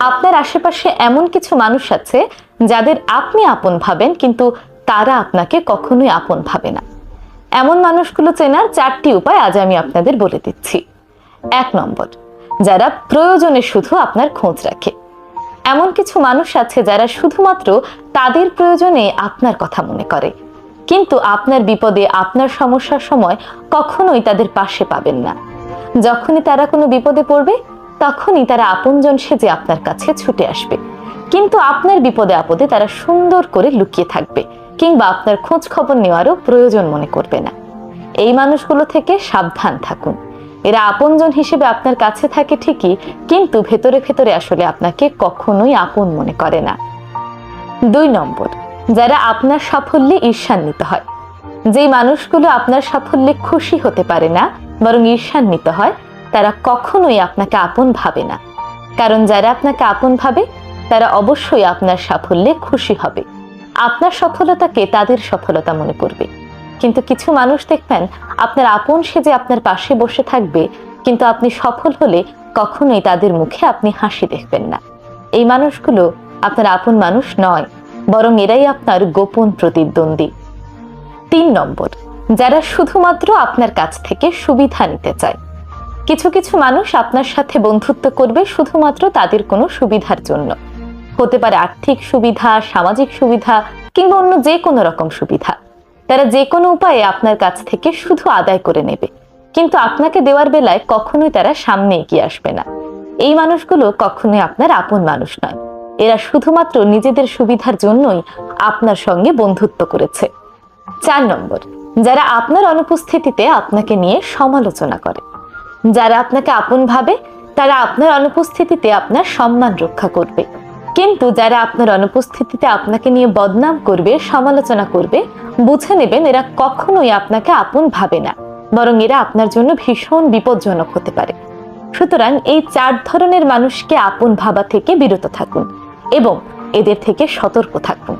আপনার আশেপাশে এমন কিছু মানুষ আছে যাদের আপনি আপন ভাবেন, কিন্তু তারা আপনাকে কখনোই আপন ভাবে না। এমন মানুষগুলো চেনার 4টি উপায় আজ আমি আপনাদের বলে দিচ্ছি। 1 নম্বর, যারা প্রয়োজনে শুধু আপনার খোঁজ রাখে। এমন কিছু মানুষ আছে যারা শুধুমাত্র তাদের প্রয়োজনে আপনার কথা মনে করে, কিন্তু আপনার বিপদে, আপনার সমস্যার সময় কখনোই তাদের পাশে পাবেন না। যখনই তারা কোনো বিপদে পড়বে, তখনই তারা আপনজন সেজে আপনার কাছে ছুটে আসবে, কিন্তু আপনার বিপদে আপদে তারা সুন্দর করে লুকিয়ে থাকবে, কিংবা আপনার খোঁজ খবর নেওয়ারও প্রয়োজন মনে করবে না। এই মানুষগুলো থেকে সাবধান থাকুন। এরা আপনজন হিসেবে আপনার কাছে থাকে ঠিকই, কিন্তু ভেতরে ভেতরে আসলে আপনাকে কখনোই আপন মনে করে না। 2 নম্বর, যারা আপনার সাফল্যে ঈর্ষান্বিত হয়। যেই মানুষগুলো আপনার সাফল্যে খুশি হতে পারে না, বরং ঈর্ষান্বিত হয়, তারা কখনোই আপনাকে আপন ভাবে না। কারণ যারা আপনাকে আপন ভাবে, তারা অবশ্যই আপনার সাফল্যে খুশি হবে, আপনার সফলতাকে তাদের সফলতা মনে করবে। কিন্তু কিছু মানুষ দেখবেন আপনার আপন সেজে আপনার পাশে বসে থাকবে, কিন্তু আপনি সফল হলে কখনোই তাদের মুখে আপনি হাসি দেখবেন না। এই মানুষগুলো আপনার আপন মানুষ নয়, বরং এরাই আপনার গোপন প্রতিদ্বন্দ্বী। 3 নম্বর, যারা শুধুমাত্র আপনার কাছ থেকে সুবিধা নিতে চায়। কিছু কিছু মানুষ আপনার সাথে বন্ধুত্ব করবে শুধুমাত্র তাদের কোনো সুবিধার জন্য। হতে পারে আর্থিক সুবিধা, সামাজিক সুবিধা, কিংবা অন্য যে কোনো রকম সুবিধা। তারা যে কোনো উপায়ে আপনার কাছ থেকে শুধু আদায় করে নেবে, কিন্তু আপনাকে দেওয়ার বেলায় কখনোই তারা সামনে এগিয়ে আসবে না। এই মানুষগুলো কখনোই আপনার আপন মানুষ নয়। এরা শুধুমাত্র নিজেদের সুবিধার জন্যই আপনার সঙ্গে বন্ধুত্ব করেছে। 4 নম্বর, যারা আপনার অনুপস্থিতিতে আপনাকে নিয়ে সমালোচনা করে। যারা আপনাকে আপন ভাবে, তারা আপনার অনুপস্থিতিতে আপনার সম্মান রক্ষা করবে, কিন্তু যারা আপনার অনুপস্থিতিতে আপনাকে নিয়ে বদনাম করবে, সমালোচনা করবে, বুঝে নেবেন এরা কখনোই আপনাকে আপন ভাবে না, বরং এরা আপনার জন্য ভীষণ বিপজ্জনক হতে পারে। সুতরাং এই 4 ধরনের মানুষকে আপন ভাবা থেকে বিরত থাকুন এবং এদের থেকে সতর্ক থাকুন।